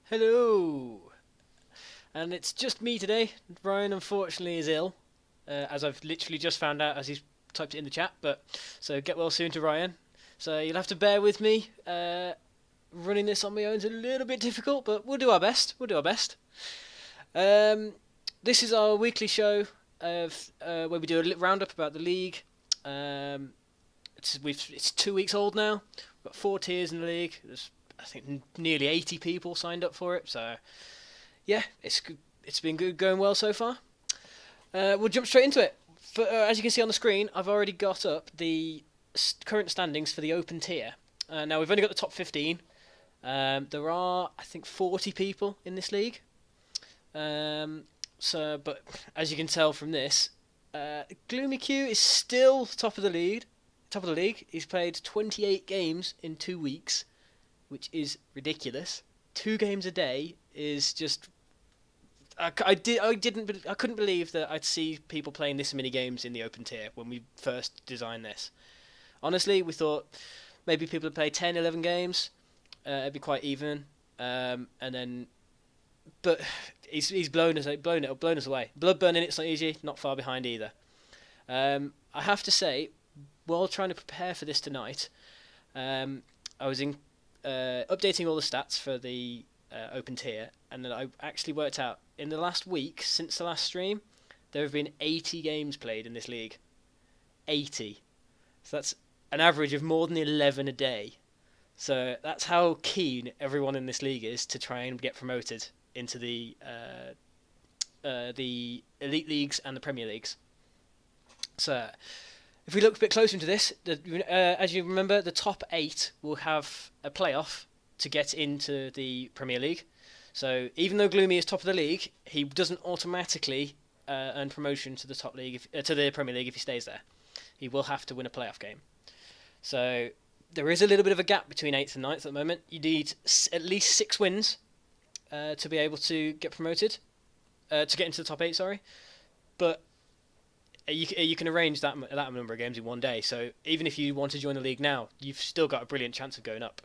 Hello! And it's just me today. Ryan, unfortunately, is ill, as I've literally just found out as he's typed it in the chat. But so get well soon to Ryan. So you'll have to bear with me. Running this on my own is a little bit difficult, but we'll do our best. We'll do our best. This is our weekly show of where we do a roundup about the league. It's 2 weeks old now. We've got 4 tiers in the league. There's I think nearly 80 people signed up for it. So yeah, it's been good, going well so far. We'll jump straight into it. As you can see on the screen, I've already got up the current standings for the open tier. Now we've only got the top 15. There are, I think, 40 people in this league. But as you can tell from this, Gloomy Q is still top of the league. He's played 28 games in 2 weeks, which is ridiculous. 2 games a day is just. I couldn't believe that I'd see people playing this many games in the open tier when we first designed this. Honestly, we thought maybe people would play 10, 11 games. It'd be quite even. But he's blown us away. Bloodburn in it's not easy, not far behind either. I have to say, while trying to prepare for this tonight, I was updating all the stats for the open tier, and then I actually worked out in the last week since the last stream, there have been 80 games played in this league. 80. So that's an average of more than 11 a day. So that's how keen everyone in this league is to try and get promoted into the elite leagues and the Premier Leagues. So if we look a bit closer into this, as you remember, the top 8 will have a playoff to get into the Premier League. So even though Gloomy is top of the league, he doesn't automatically earn promotion to the top league, to the Premier League if he stays there. He will have to win a playoff game. So there is a little bit of a gap between 8th and 9th at the moment. You need at least 6 wins to be able to get promoted, to get into the top 8. Sorry, but you can arrange that number of games in one day. So even if you want to join the league now, you've still got a brilliant chance of going up.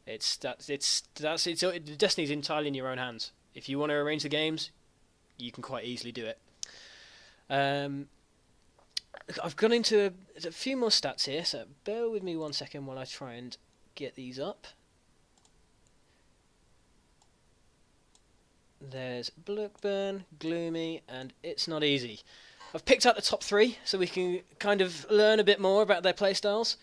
The destiny's entirely in your own hands. If you want to arrange the games, you can quite easily do it. I've gone into a few more stats here, so bear with me 1 second while I try and get these up. There's Bloodburn, Gloomy, and It's Not Easy. I've picked out the top 3 so we can kind of learn a bit more about their playstyles.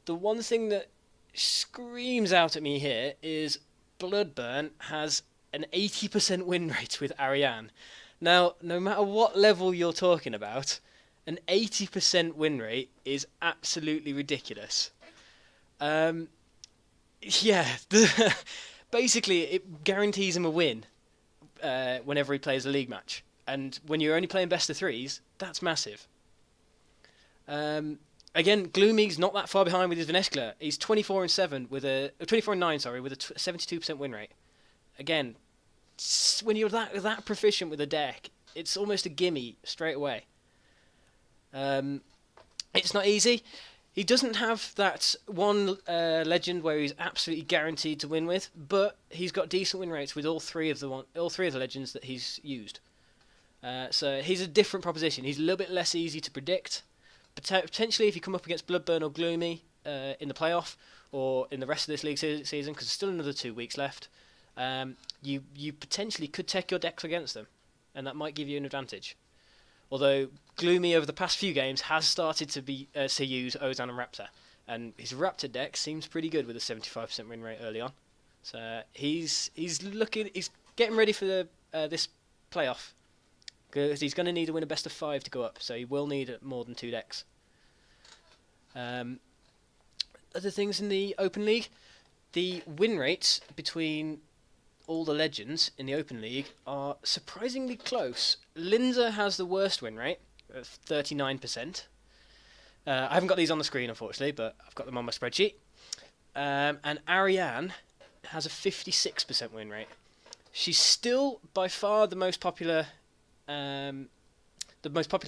The one thing that screams out at me here is Bloodburn has an 80% win rate with Ariane. Now, no matter what level you're talking about, an 80% win rate is absolutely ridiculous. Basically, it guarantees him a win whenever he plays a league match. And when you're only playing best of 3s, that's massive. Again, Gloomy's not that far behind with his Venescular. He's 24-9 with a 72% win rate. Again, when you're that proficient with a deck, it's almost a gimme straight away. It's not easy. He doesn't have that one legend where he's absolutely guaranteed to win with, but he's got decent win rates with all three of the legends that he's used. So he's a different proposition. He's a little bit less easy to predict. Potentially, if you come up against Bloodburn or Gloomy in the playoff or in the rest of this league season, because there's still another 2 weeks left, you potentially could take your decks against them, and that might give you an advantage. Although Gloomy over the past few games has started to use Ozan and Raptor, and his Raptor deck seems pretty good with a 75% win rate early on. So he's getting ready for this playoff. Because he's going to need to win a best of 5 to go up, so he will need more than 2 decks. Other things in the Open League, the win rates between all the legends in the Open League are surprisingly close. Linza has the worst win rate, 39%. I haven't got these on the screen, unfortunately, but I've got them on my spreadsheet. And Ariane has a 56% win rate. She's still by far the most popular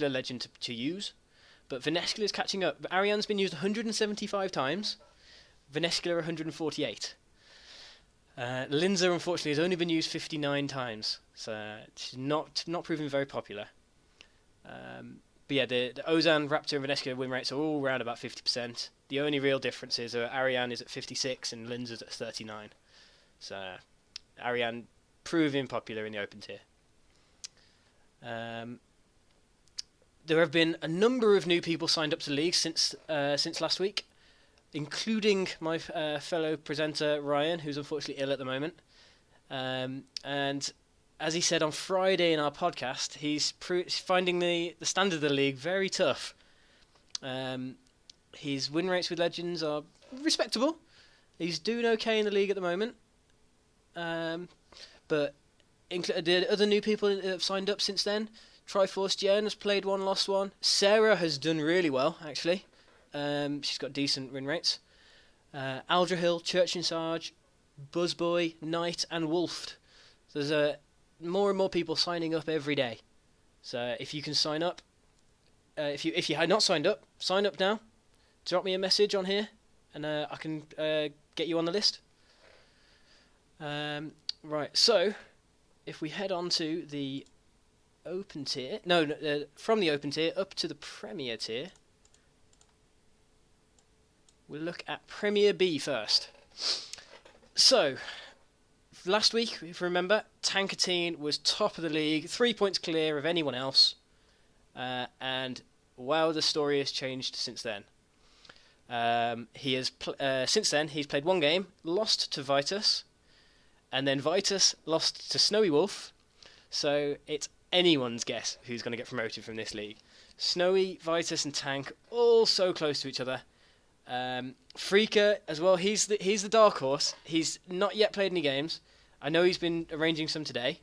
legend to use, but Venescular is catching up. Ariane's been used 175 times, Venescular 148. Linza, unfortunately, has only been used 59 times, so she's not proving very popular. But yeah, the Ozan, Raptor, and Venesca win rates are all around about 50%. The only real differences are Ariane is at 56 and Linza's at 39. So Ariane proving popular in the open tier. There have been a number of new people signed up to the league since last week, including my fellow presenter Ryan, who's unfortunately ill at the moment. And as he said on Friday in our podcast, he's finding the standard of the league very tough. His win rates with Legends are respectable. He's doing okay in the league at the moment. But the other new people that have signed up since then, Triforce Jen has played one, lost one. Sarah has done really well, actually. She's got decent win rates. Aldrahill, Church and Sarge, Buzzboy, Knight, and Wolfed. There's more and more people signing up every day. So if you can sign up, if you had not signed up, sign up now. Drop me a message on here, and I can get you on the list. Right, so if we head on to the open tier, from the open tier up to the Premier tier, we'll look at Premier B first. So, last week, if you remember, Tankatine was top of the league, 3 points clear of anyone else, and wow, the story has changed since then. Since then, he's played one game, lost to Vitus, and then Vitus lost to Snowy Wolf, so it's anyone's guess who's going to get promoted from this league. Snowy, Vitus, and Tank all so close to each other. Freaker as well. He's the dark horse. He's not yet played any games. I know he's been arranging some today.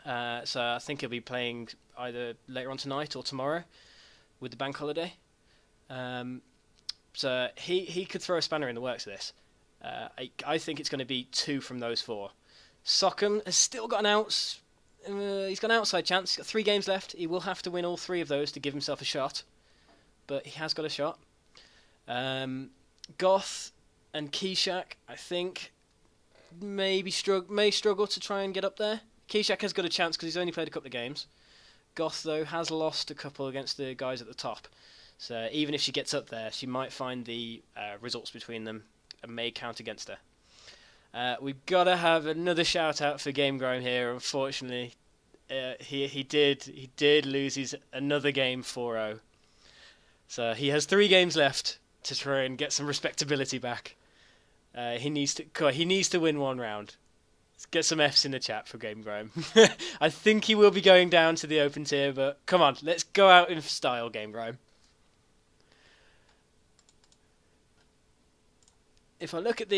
So I think he'll be playing either later on tonight or tomorrow with the bank holiday. So he could throw a spanner in the works of this. I think it's going to be 2 from those 4. Sockham has still got he's got an outside chance. He's got 3 games left. He will have to win all 3 of those to give himself a shot. But he has got a shot. Goth and Keyshak, I think, may struggle to try and get up there. Keyshak has got a chance because he's only played a couple of games. Goth, though, has lost a couple against the guys at the top. So even if she gets up there, she might find the results between them and may count against her. We've got to have another shout out for Game Grime here. Unfortunately, he did lose his another game 4-0. So he has 3 games left to try and get some respectability back. He needs to win one round. Let's get some Fs in the chat for Game Grime. I think he will be going down to the open tier, but come on, let's go out in style, Game Grime. If I look at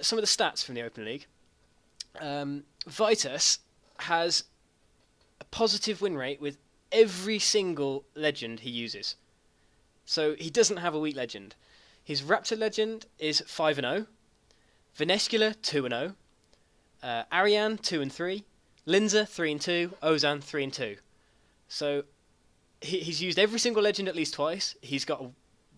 some of the stats from the Open League, Vitus has a positive win rate with every single legend he uses. So he doesn't have a weak legend. His Raptor legend is 5-0, Venescula 2-0, Ariane 2-3, Linza 3-2, Ozan 3-2. So he's used every single legend at least twice. He's got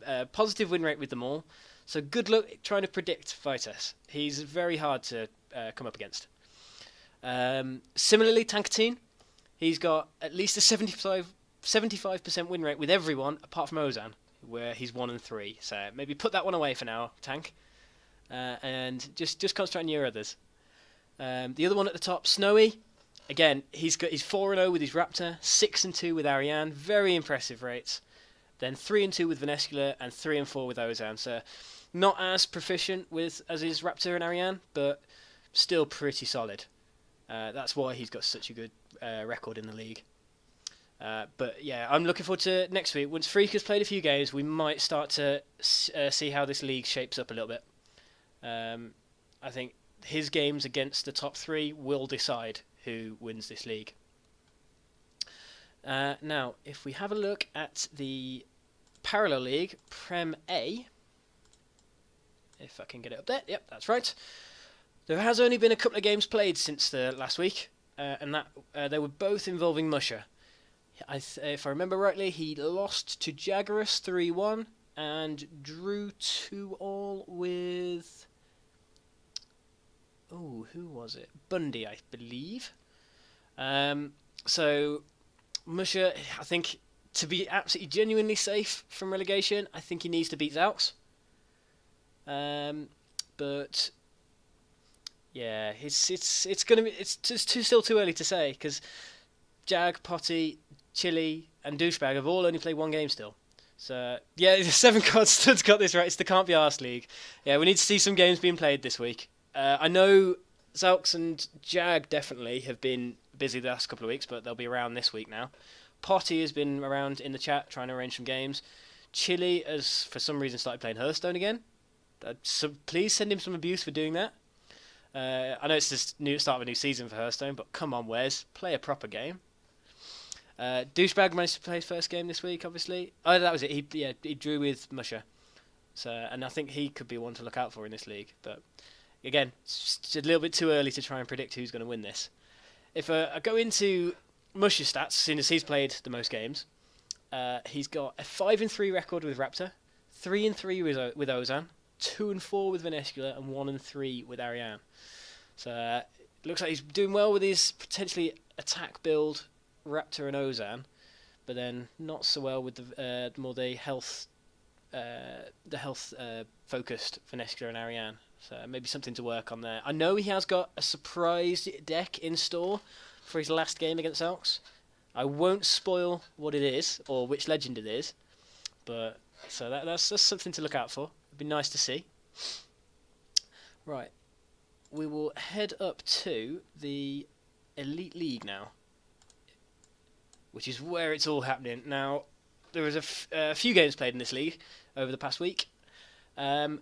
a positive win rate with them all. So good luck trying to predict Vitus. He's very hard to come up against. Similarly, Tankatine, he's got at least a 75% win rate with everyone apart from Ozan, where he's 1-3. So maybe put that one away for now, Tank, and just concentrate on your others. The other one at the top, Snowy, again he's 4-0 with his Raptor, 6-2 with Ariane, very impressive rates. Then 3-2 with Venescula and 3-4 with Ozan. So not as proficient as his Raptor and Ariane, but still pretty solid. That's why he's got such a good record in the league. But yeah, I'm looking forward to next week. Once Freak has played a few games, we might start to see how this league shapes up a little bit. I think his games against the top 3 will decide who wins this league. Now, if we have a look at the Parallel League, Prem A, if I can get it up there, yep, that's right. There has only been a couple of games played since the last week, and that they were both involving Musher. If I remember rightly, he lost to Jaggerus 3-1 and drew 2-2 with who was it? Bundy, I believe. So Musha, I think to be absolutely genuinely safe from relegation, I think he needs to beat Zaux. But yeah, it's still too early to say because Jag, Potty, Chili, and Douchebag have all only played one game still. So yeah, 7 cards stud's got this right. It's the Can't Be Arsed League. Yeah, we need to see some games being played this week. I know Zaux and Jag definitely have been busy the last couple of weeks, but they'll be around this week now. Potty has been around in the chat trying to arrange some games. Chili has, for some reason, started playing Hearthstone again. So please send him some abuse for doing that. I know it's the start of a new season for Hearthstone, but come on, Wes, play a proper game. Douchebag managed to play his first game this week, obviously. Oh, that was it. He drew with Musha. So, and I think he could be one to look out for in this league. But again, it's just a little bit too early to try and predict who's going to win this. If I go into Musha's stats, seeing as he's played the most games, he's got a 5-3 record with Raptor, 3-3 with Ozan, 2-4 with Venescula, and 1-3 with Ariane. So it looks like he's doing well with his potentially attack build Raptor and Ozan, but then not so well with the health focused Venescula and Ariane. So maybe something to work on there. I know he has got a surprise deck in store for his last game against Elks. I won't spoil what it is or which legend it is, but so that's just something to look out for. It'd be nice to see. Right, we will head up to the Elite League now, which is where it's all happening. Now, there was a few games played in this league over the past week, and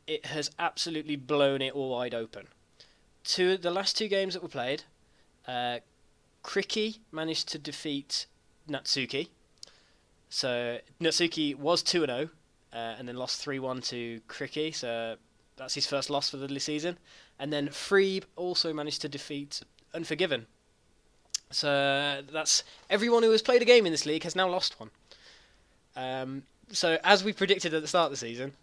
it has absolutely blown it all wide open. The last 2 games that were played, Kriki managed to defeat Natsuki. So Natsuki was 2-0, and then lost 3-1 to Kriki, so that's his first loss for the season. And then Freeb also managed to defeat Unforgiven. So that's everyone who has played a game in this league has now lost one. So as we predicted at the start of the season,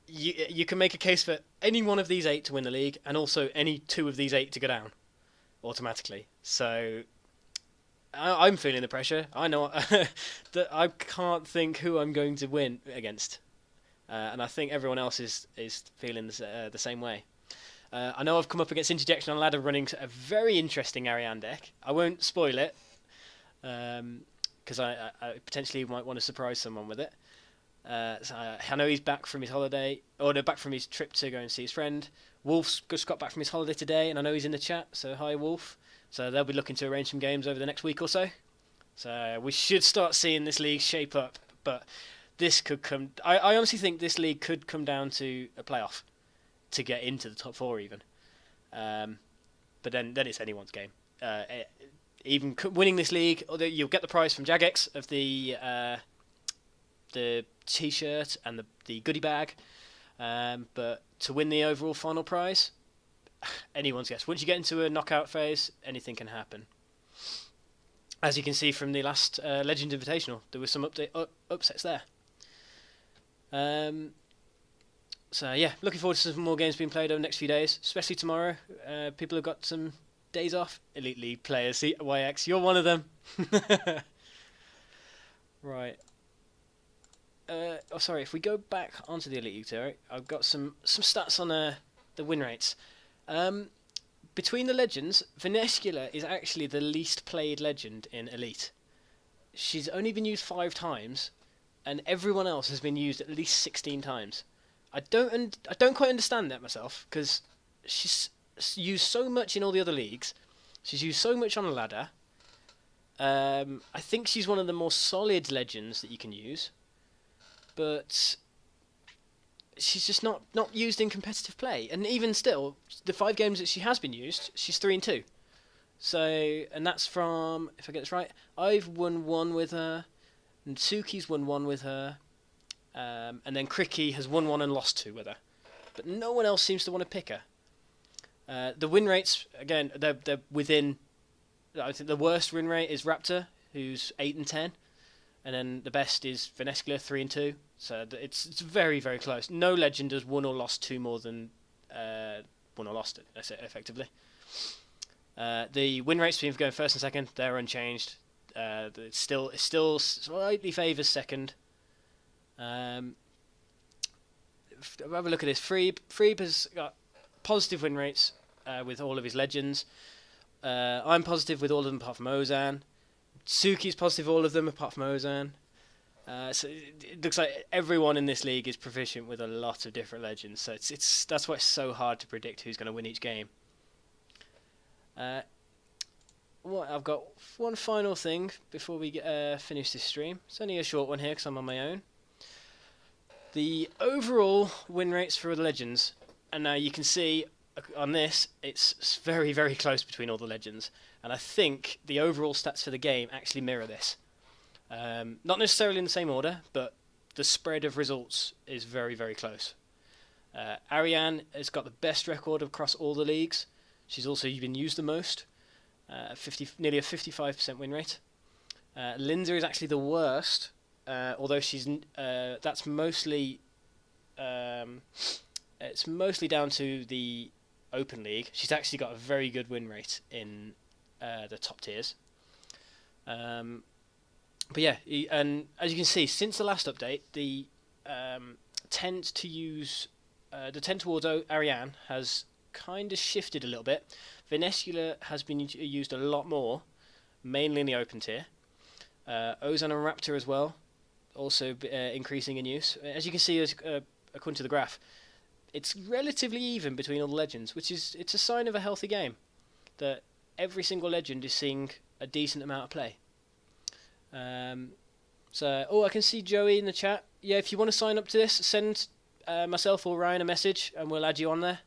you can make a case for any one of these 8 to win the league, and also any 2 of these 8 to go down automatically. So I'm feeling the pressure. I know that I can't think who I'm going to win against, and I think everyone else is feeling the same way. I know I've come up against Interjection on Ladder running a very interesting Ariane deck. I won't spoil it, because I potentially might want to surprise someone with it. So I know he's back from his holiday, back from his trip to go and see his friend. Wolf's just got back from his holiday today, and I know he's in the chat, so hi Wolf. So they'll be looking to arrange some games over the next week or so. So we should start seeing this league shape up, but this could come... I honestly think this league could come down to a playoff to get into the top 4 even. But then it's anyone's game. Even winning this league, you'll get the prize from Jagex of the t-shirt and the goodie bag, but to win the overall final prize, anyone's guess. Once you get into a knockout phase, anything can happen. As you can see from the last Legend Invitational, there were some upsets there. So yeah, looking forward to some more games being played over the next few days, especially tomorrow. People have got some days off. Elite League players, YX, you're one of them. Right. Sorry, if we go back onto the Elite League tour, I've got some stats on the win rates. Between the legends, Venescula is actually the least played legend in Elite. She's only been used 5 times, and everyone else has been used at least 16 times. I don't quite understand that myself, because she's used so much in all the other leagues. She's used so much on a ladder. I think she's one of the more solid legends that you can use, but she's just not used in competitive play. And even still, the 5 games that she has been used, she's 3-2. So, and that's from, if I get this right, I've won 1 with her, and Tsuki's won 1 with her, and then Kriki has won 1 and lost 2 with her. But no one else seems to want to pick her. The win rates, again, they're within... I think the worst win rate is Raptor, who's 8-10, and then the best is Venescula, 3-2. So it's very, very close. No legend has won or lost 2 more than won or lost it, effectively. The win rates between going first and second, they're unchanged. It still slightly favours second. Have a look at this. Freeb has got positive win rates with all of his legends. I'm positive with all of them apart from Ozan. Suki's positive with all of them apart from Ozan. So it looks like everyone in this league is proficient with a lot of different legends. So that's why it's so hard to predict who's going to win each game. I've got one final thing before we finish this stream. It's only a short one here because I'm on my own. The overall win rates for the legends, and now you can see on this, it's very, very close between all the legends. And I think the overall stats for the game actually mirror this. Not necessarily in the same order, but the spread of results is very, very close. Ariane has got the best record across all the leagues. She's also been used the most, nearly a 55% win rate. Linda is actually the worst, although that's mostly it's mostly down to the Open League. She's actually got a very good win rate in the top tiers. But yeah, and as you can see, since the last update, the trend towards Ariane has kind of shifted a little bit. Venesula has been used a lot more, mainly in the open tier. Ozan and Raptor as well, also increasing in use. As you can see, according to the graph, it's relatively even between all the legends, it's a sign of a healthy game, that every single legend is seeing a decent amount of play. I can see Joey in the chat. Yeah, if you want to sign up to this, send myself or Ryan a message, and we'll add you on there.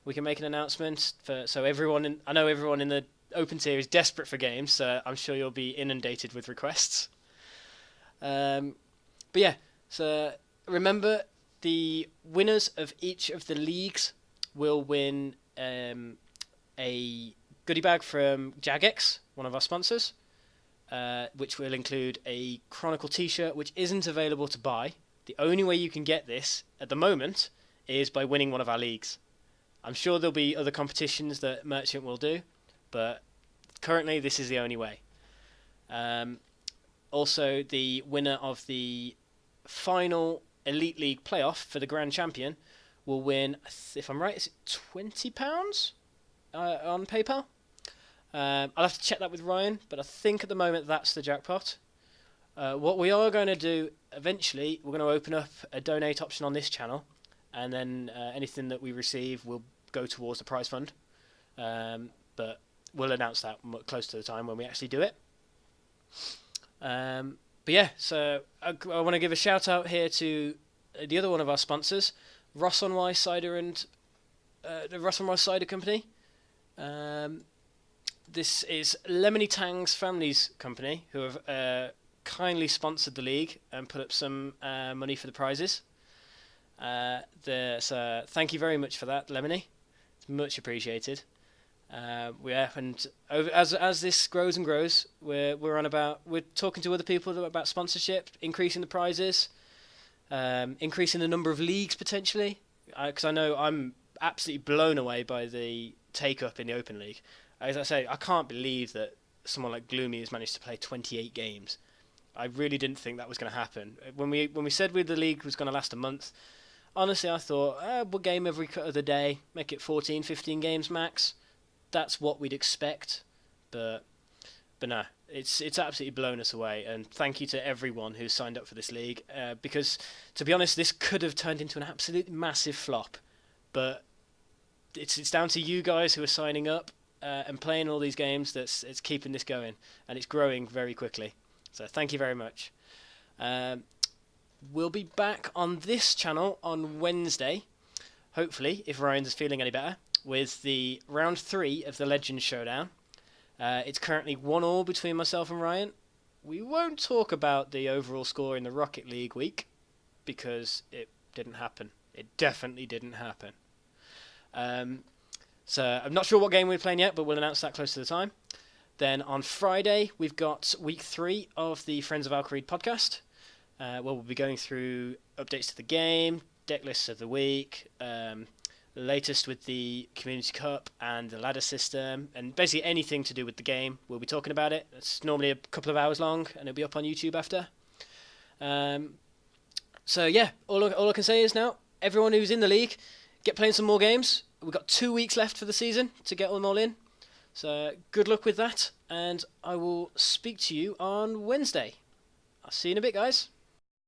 We can make an announcement so everyone. I know everyone in the open tier is desperate for games, so I'm sure you'll be inundated with requests. But yeah, so remember, the winners of each of the leagues will win a goodie bag from Jagex, one of our sponsors, which will include a Chronicle t-shirt, which isn't available to buy. The only way you can get this at the moment is by winning one of our leagues. I'm sure there'll be other competitions that Merchant will do, but currently this is the only way. Also, the winner of the final Elite League playoff for the Grand Champion will win, if I'm right, is it £20 on PayPal? I'll have to check that with Ryan, but I think at the moment that's the jackpot. What we are going to do eventually, we're going to open up a donate option on this channel, and then anything that we receive will go towards the prize fund. But we'll announce that close to the time when we actually do it. But yeah, so I want to give a shout out here to the other one of our sponsors, Ross on Wye Cider and the Ross on Wye Cider Company. This is Lemony Tang's family's company, who have kindly sponsored the league and put up some money for the prizes. So thank you very much for that, Lemony. It's much appreciated. And as this grows and grows, we're talking to other people about sponsorship, increasing the prizes, increasing the number of leagues potentially. Because I know I'm absolutely blown away by the take up in the Open League. As I say, I can't believe that someone like Gloomy has managed to play 28 games. I really didn't think that was going to happen. When we said the league was going to last a month, honestly, I thought, we'll game every other day, make it 14, 15 games max. That's what we'd expect. But no, it's absolutely blown us away. And thank you to everyone who's signed up for this league. Because, to be honest, this could have turned into an absolute massive flop. But it's down to you guys who are signing up and playing all these games that's it's keeping this going. And it's growing very quickly. So thank you very much. We'll be back on this channel on Wednesday, hopefully, if Ryan's feeling any better, with the round 3 of the Legends Showdown. It's currently 1-1 between myself and Ryan. We won't talk about the overall score in the Rocket League week, because it didn't happen. It definitely didn't happen. So I'm not sure what game we're playing yet, but we'll announce that close to the time. Then on Friday, we've got week 3 of the Friends of Al-Kharid podcast, where we'll be going through updates to the game, deck lists of the week. There'll latest with the Community Cup and the ladder system, and basically anything to do with the game. We'll be talking about it. It's normally a couple of hours long, and it'll be up on YouTube after. So yeah, all I can say is now, everyone who's in the league, get playing some more games. We've got 2 weeks left for the season to get them all in. So good luck with that, and I will speak to you on Wednesday. I'll see you in a bit, guys.